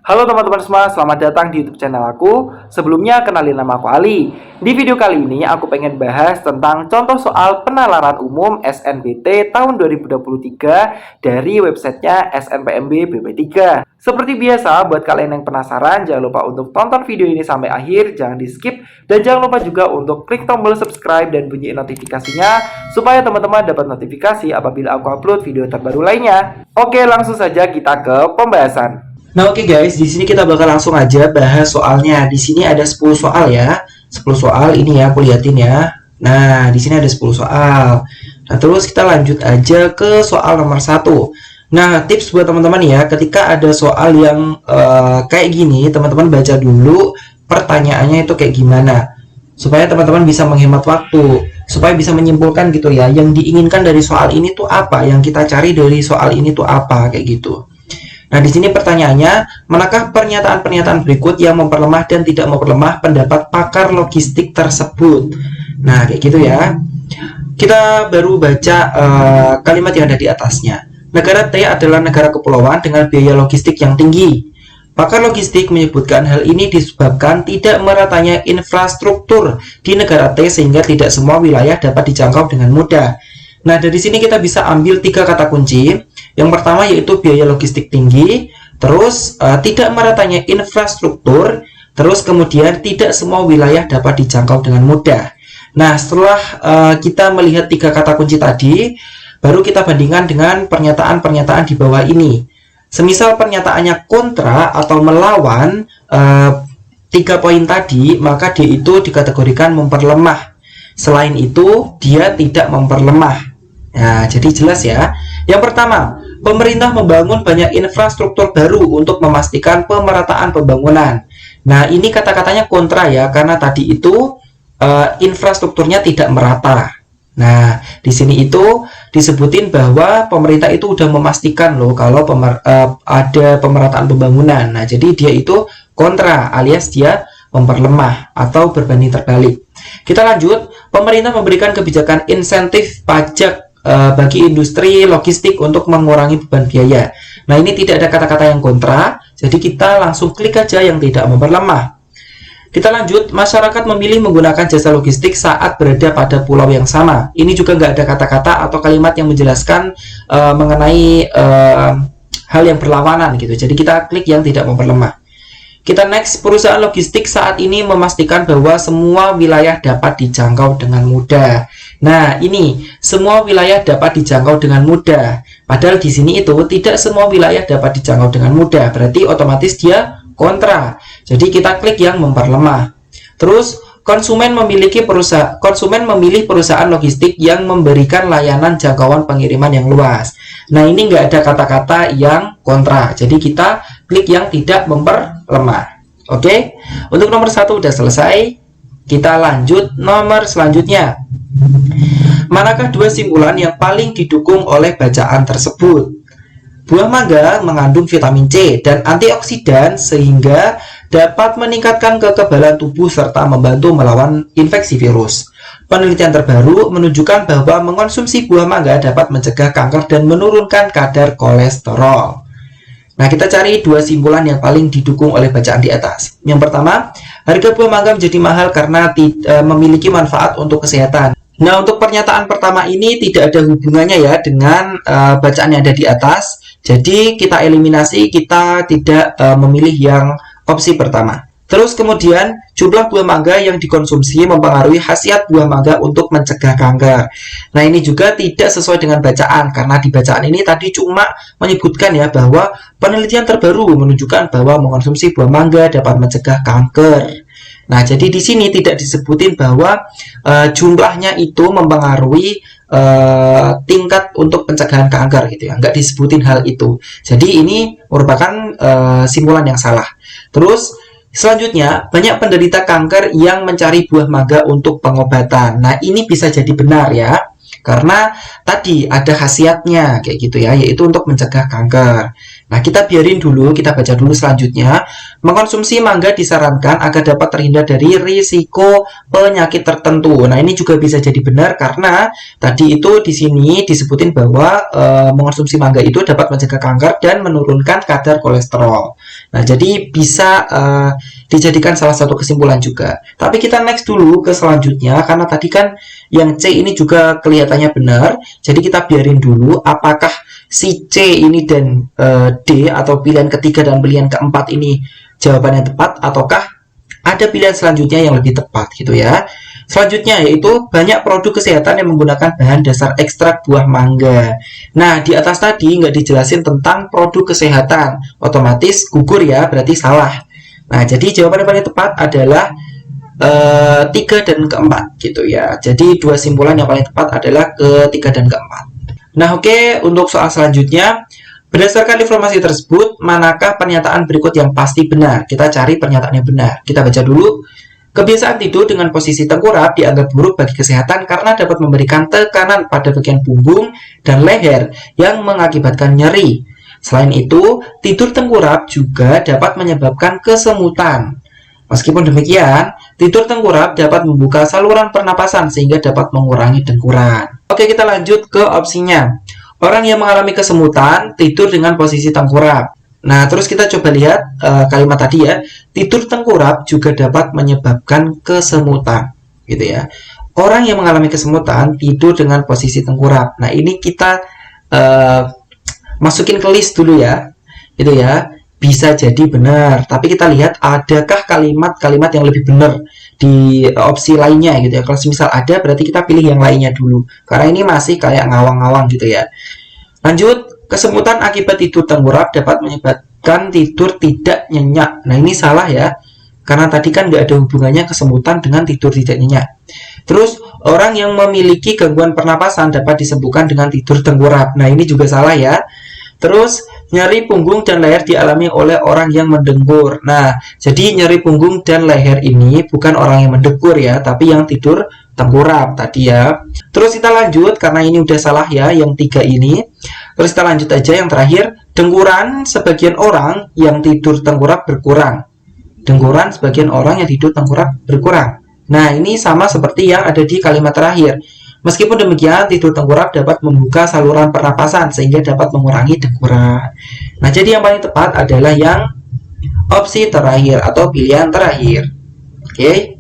Halo teman-teman semua, selamat datang di YouTube channel aku. Sebelumnya kenalin nama aku Ali. Di video kali ini aku pengen bahas tentang contoh soal penalaran umum SNBT tahun 2023 dari websitenya SNPMB BP3. Seperti biasa, buat kalian yang penasaran, jangan lupa untuk tonton video ini sampai akhir, jangan di skip, dan jangan lupa juga untuk klik tombol subscribe dan bunyiin notifikasinya supaya teman-teman dapat notifikasi apabila aku upload video terbaru lainnya. Oke, langsung saja kita ke pembahasan. Nah, oke guys, di sini kita bakal langsung aja bahas soalnya. Di sini ada 10 soal ya. 10 soal ini ya, aku liatin ya. Nah, di sini ada 10 soal. Nah, terus kita lanjut aja ke soal nomor 1. Nah, tips buat teman-teman ya, ketika ada soal yang kayak gini, teman-teman baca dulu pertanyaannya itu kayak gimana. Supaya teman-teman bisa menghemat waktu, supaya bisa menyimpulkan gitu ya, yang diinginkan dari soal ini tuh apa, yang kita cari dari soal ini tuh apa, kayak gitu. Nah, di sini pertanyaannya, manakah pernyataan-pernyataan berikut yang memperlemah dan tidak memperlemah pendapat pakar logistik tersebut? Nah, kayak gitu ya. Kita baru baca kalimat yang ada di atasnya. Negara T adalah negara kepulauan dengan biaya logistik yang tinggi. Pakar logistik menyebutkan hal ini disebabkan tidak meratanya infrastruktur di negara T sehingga tidak semua wilayah dapat dijangkau dengan mudah. Nah, dari sini kita bisa ambil 3 kata kunci. Yang pertama yaitu biaya logistik tinggi, terus tidak meratanya infrastruktur, terus kemudian tidak semua wilayah dapat dijangkau dengan mudah. Nah, setelah kita melihat 3 kata kunci tadi, baru kita bandingkan dengan pernyataan-pernyataan di bawah ini. Semisal pernyataannya kontra atau melawan 3 poin tadi, maka dia itu dikategorikan memperlemah. Selain itu, dia tidak memperlemah. Nah, jadi jelas ya. Yang pertama, pemerintah membangun banyak infrastruktur baru untuk memastikan pemerataan pembangunan. Nah, ini kata-katanya kontra ya, karena tadi itu infrastrukturnya tidak merata. Nah, di sini itu disebutin bahwa pemerintah itu udah memastikan loh kalau ada pemerataan pembangunan. Nah, jadi dia itu kontra alias dia memperlemah atau berbanding terbalik. Kita lanjut, pemerintah memberikan kebijakan insentif pajak bagi industri logistik untuk mengurangi beban biaya. Nah, ini tidak ada kata-kata yang kontra, jadi kita langsung klik aja yang tidak memperlemah. Kita lanjut, masyarakat memilih menggunakan jasa logistik saat berada pada pulau yang sama. Ini juga nggak ada kata-kata atau kalimat yang menjelaskan mengenai hal yang berlawanan gitu. Jadi kita klik yang tidak memperlemah. Kita next, perusahaan logistik saat ini memastikan bahwa semua wilayah dapat dijangkau dengan mudah. Nah, ini semua wilayah dapat dijangkau dengan mudah. Padahal di sini itu tidak semua wilayah dapat dijangkau dengan mudah. Berarti otomatis dia kontra. Jadi kita klik yang memperlemah. Terus konsumen memilih perusahaan logistik yang memberikan layanan jangkauan pengiriman yang luas. Nah, ini nggak ada kata-kata yang kontra. Jadi kita klik yang tidak memperlemah. Oke, untuk nomor 1 udah selesai. Kita lanjut nomor selanjutnya. Manakah 2 simpulan yang paling didukung oleh bacaan tersebut? Buah mangga mengandung vitamin C dan antioksidan sehingga dapat meningkatkan kekebalan tubuh serta membantu melawan infeksi virus. Penelitian terbaru menunjukkan bahwa mengonsumsi buah mangga dapat mencegah kanker dan menurunkan kadar kolesterol. Nah, kita cari 2 simpulan yang paling didukung oleh bacaan di atas. Yang pertama, harga buah mangga menjadi mahal karena memiliki manfaat untuk kesehatan. Nah, untuk pernyataan pertama ini tidak ada hubungannya ya dengan bacaan yang ada di atas. Jadi kita eliminasi, kita tidak memilih yang opsi pertama. Terus kemudian jumlah buah mangga yang dikonsumsi mempengaruhi khasiat buah mangga untuk mencegah kanker. Nah, ini juga tidak sesuai dengan bacaan karena di bacaan ini tadi cuma menyebutkan ya bahwa penelitian terbaru menunjukkan bahwa mengonsumsi buah mangga dapat mencegah kanker. Nah, jadi di sini tidak disebutin bahwa jumlahnya itu mempengaruhi tingkat untuk pencegahan kanker gitu ya, nggak disebutin hal itu. Jadi ini merupakan simpulan yang salah. Terus selanjutnya, banyak penderita kanker yang mencari buah mangga untuk pengobatan. Nah, ini bisa jadi benar ya, karena tadi ada khasiatnya kayak gitu ya, yaitu untuk mencegah kanker. Nah, kita biarin dulu, kita baca dulu selanjutnya. Mengkonsumsi mangga disarankan agar dapat terhindar dari risiko penyakit tertentu. Nah, ini juga bisa jadi benar karena tadi itu di sini disebutin bahwa mengkonsumsi mangga itu dapat mencegah kanker dan menurunkan kadar kolesterol. Nah, jadi bisa dijadikan salah satu kesimpulan juga. Tapi kita next dulu ke selanjutnya karena tadi kan yang C ini juga kelihatannya benar. Jadi kita biarin dulu apakah si C ini dan D atau pilihan ketiga dan pilihan keempat ini jawaban yang tepat ataukah ada pilihan selanjutnya yang lebih tepat gitu ya. Selanjutnya yaitu banyak produk kesehatan yang menggunakan bahan dasar ekstrak buah mangga. Nah, di atas tadi nggak dijelasin tentang produk kesehatan, otomatis gugur ya, berarti salah. Nah, jadi jawaban yang paling tepat adalah 3 dan keempat gitu ya. Jadi dua simpulan yang paling tepat adalah ketiga dan keempat. Nah, oke, untuk soal selanjutnya, berdasarkan informasi tersebut, manakah pernyataan berikut yang pasti benar? Kita cari pernyataan yang benar. Kita baca dulu. Kebiasaan tidur dengan posisi tengkurap dianggap buruk bagi kesehatan karena dapat memberikan tekanan pada bagian punggung dan leher yang mengakibatkan nyeri. Selain itu, tidur tengkurap juga dapat menyebabkan kesemutan. Meskipun demikian, tidur tengkurap dapat membuka saluran pernapasan sehingga dapat mengurangi dengkuran. Oke, kita lanjut ke opsinya. Orang yang mengalami kesemutan tidur dengan posisi tengkurap. Nah, terus kita coba lihat kalimat tadi ya. Tidur tengkurap juga dapat menyebabkan kesemutan, gitu ya. Orang yang mengalami kesemutan tidur dengan posisi tengkurap. Nah, ini kita masukin ke list dulu ya, gitu ya. Bisa jadi benar, tapi kita lihat adakah kalimat-kalimat yang lebih benar di opsi lainnya gitu ya. Kalau misal ada, berarti kita pilih yang lainnya dulu. Karena ini masih kayak ngawang-ngawang gitu ya. Lanjut, kesemutan akibat tidur tengkurap dapat menyebabkan tidur tidak nyenyak. Nah, ini salah ya. Karena tadi kan nggak ada hubungannya kesemutan dengan tidur tidak nyenyak. Terus, orang yang memiliki gangguan pernapasan dapat disembuhkan dengan tidur tengkurap. Nah, ini juga salah ya. Terus, nyeri punggung dan leher dialami oleh orang yang mendengkur. Nah, jadi nyeri punggung dan leher ini bukan orang yang mendengkur ya, tapi yang tidur tengkurap tadi ya. Terus kita lanjut, karena ini udah salah ya, yang 3 ini. Terus kita lanjut aja yang terakhir. Dengkuran sebagian orang yang tidur tengkurap berkurang. Dengkuran sebagian orang yang tidur tengkurap berkurang. Nah, ini sama seperti yang ada di kalimat terakhir. Meskipun demikian, tidur tengkurap dapat membuka saluran pernapasan sehingga dapat mengurangi dengkuran. Nah, jadi yang paling tepat adalah yang opsi terakhir atau pilihan terakhir. Oke.